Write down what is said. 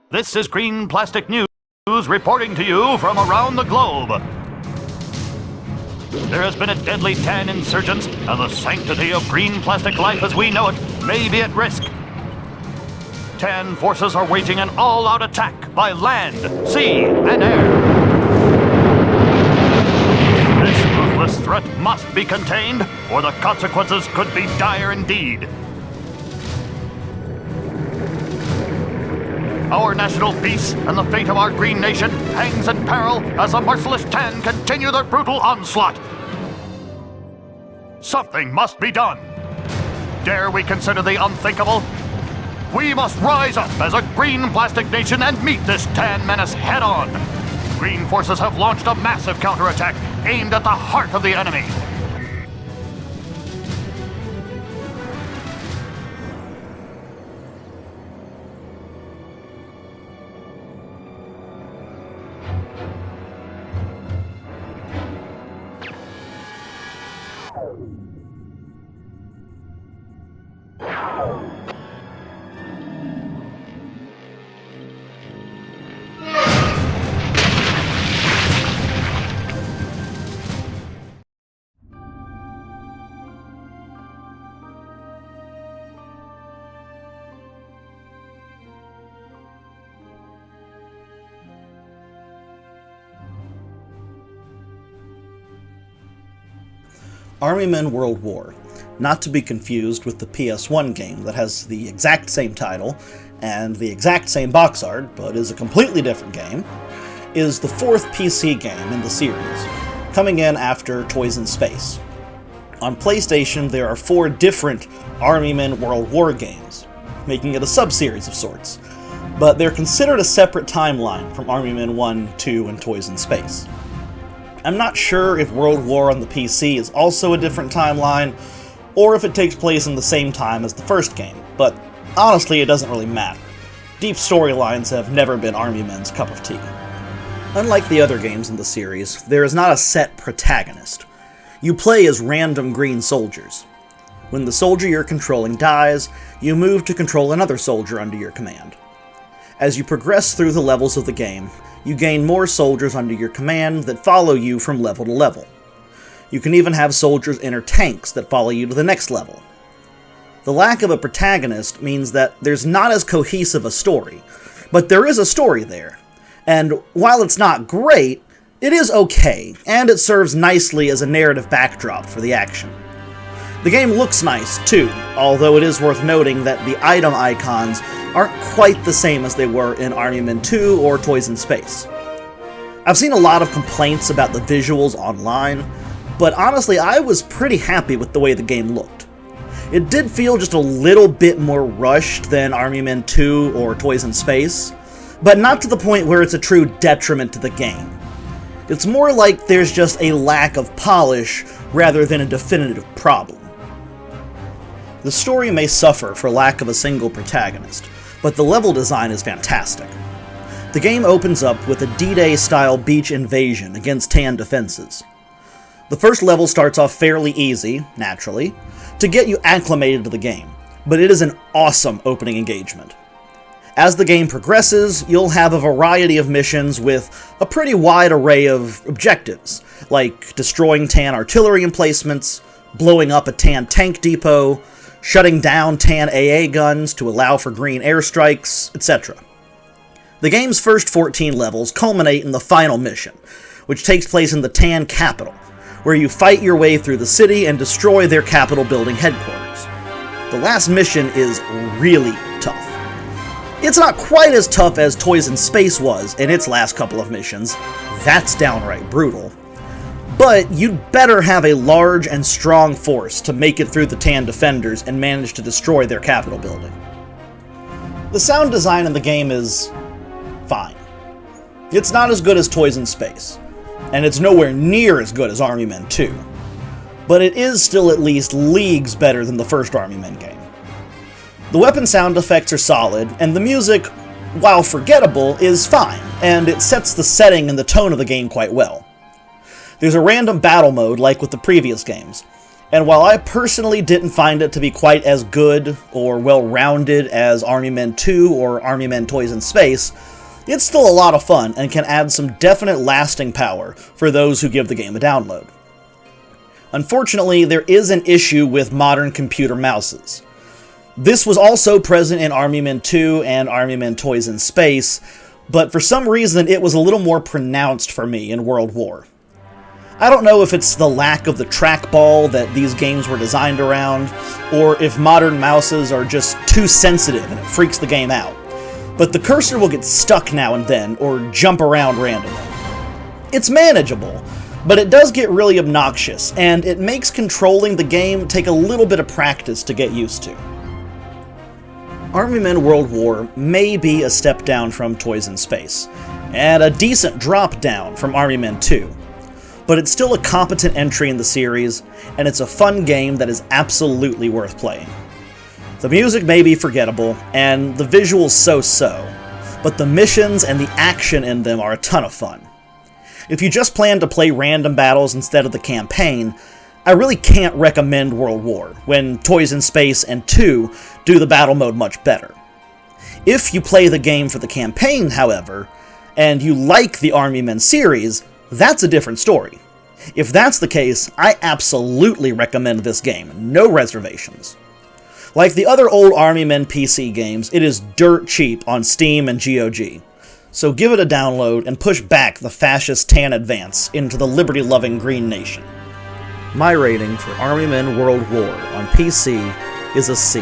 This is Green Plastic News reporting to you from around the globe. There has been a deadly tan insurgence, and the sanctity of green plastic life as we know it may be at risk. Tan forces are waging an all-out attack by land, sea, and air. This ruthless threat must be contained, or the consequences could be dire indeed. Our national peace and the fate of our green nation hangs in peril as the merciless tan continue their brutal onslaught. Something must be done. Dare we consider the unthinkable? We must rise up as a green plastic nation and meet this tan menace head-on. Green forces have launched a massive counterattack aimed at the heart of the enemy. Army Men World War, not to be confused with the PS1 game that has the exact same title and the exact same box art, but is a completely different game, is the fourth PC game in the series, coming in after Toys in Space. On PlayStation, there are 4 different Army Men World War games, making it a sub-series of sorts, but they're considered a separate timeline from Army Men 1, 2, and Toys in Space. I'm not sure if World War on the PC is also a different timeline, or if it takes place in the same time as the first game, but honestly it doesn't really matter. Deep storylines have never been Army Men's cup of tea. Unlike the other games in the series, there is not a set protagonist. You play as random green soldiers. When the soldier you're controlling dies, you move to control another soldier under your command. As you progress through the levels of the game, you gain more soldiers under your command that follow you from level to level. You can even have soldiers enter tanks that follow you to the next level. The lack of a protagonist means that there's not as cohesive a story, but there is a story there. And while it's not great, it is okay, and it serves nicely as a narrative backdrop for the action. The game looks nice, too, although it is worth noting that the item icons aren't quite the same as they were in Army Men 2 or Toys in Space. I've seen a lot of complaints about the visuals online, but honestly I was pretty happy with the way the game looked. It did feel just a little bit more rushed than Army Men 2 or Toys in Space, but not to the point where it's a true detriment to the game. It's more like there's just a lack of polish rather than a definitive problem. The story may suffer for lack of a single protagonist, but the level design is fantastic. The game opens up with a D-Day style beach invasion against tan defenses. The first level starts off fairly easy, naturally, to get you acclimated to the game, but it is an awesome opening engagement. As the game progresses, you'll have a variety of missions with a pretty wide array of objectives, like destroying tan artillery emplacements, blowing up a tan tank depot, shutting down tan AA guns to allow for green airstrikes, etc. The game's first 14 levels culminate in the final mission, which takes place in the tan capital, where you fight your way through the city and destroy their capital building headquarters. The last mission is really tough. It's not quite as tough as Toys in Space was in its last couple of missions. That's downright brutal. But you'd better have a large and strong force to make it through the tan defenders and manage to destroy their capital building. The sound design in the game is fine. It's not as good as Toys in Space, and it's nowhere near as good as Army Men 2, but it is still at least leagues better than the first Army Men game. The weapon sound effects are solid, and the music, while forgettable, is fine, and it sets the setting and the tone of the game quite well. There's a random battle mode like with the previous games, And while I personally didn't find it to be quite as good or well-rounded as Army Men 2 or Army Men Toys in Space, it's still a lot of fun and can add some definite lasting power for those who give the game a download. Unfortunately, there is an issue with modern computer mouses. This was also present in Army Men 2 and Army Men Toys in Space, but for some reason it was a little more pronounced for me in World War. I don't know if it's the lack of the trackball that these games were designed around, or if modern mouses are just too sensitive and it freaks the game out, but the cursor will get stuck now and then, or jump around randomly. It's manageable, but it does get really obnoxious, and it makes controlling the game take a little bit of practice to get used to. Army Men World War may be a step down from Toys in Space, and a decent drop down from Army Men 2. But it's still a competent entry in the series, and it's a fun game that is absolutely worth playing. The music may be forgettable, and the visuals so-so, but the missions and the action in them are a ton of fun. If you just plan to play random battles instead of the campaign, I really can't recommend World War, when Toys in Space and 2 do the battle mode much better. If you play the game for the campaign, however, and you like the Army Men series, that's a different story. If that's the case, I absolutely recommend this game, no reservations. Like the other old Army Men PC games, it is dirt cheap on Steam and GOG, so give it a download and push back the fascist tan advance into the liberty-loving Green Nation. My rating for Army Men World War on PC is a C.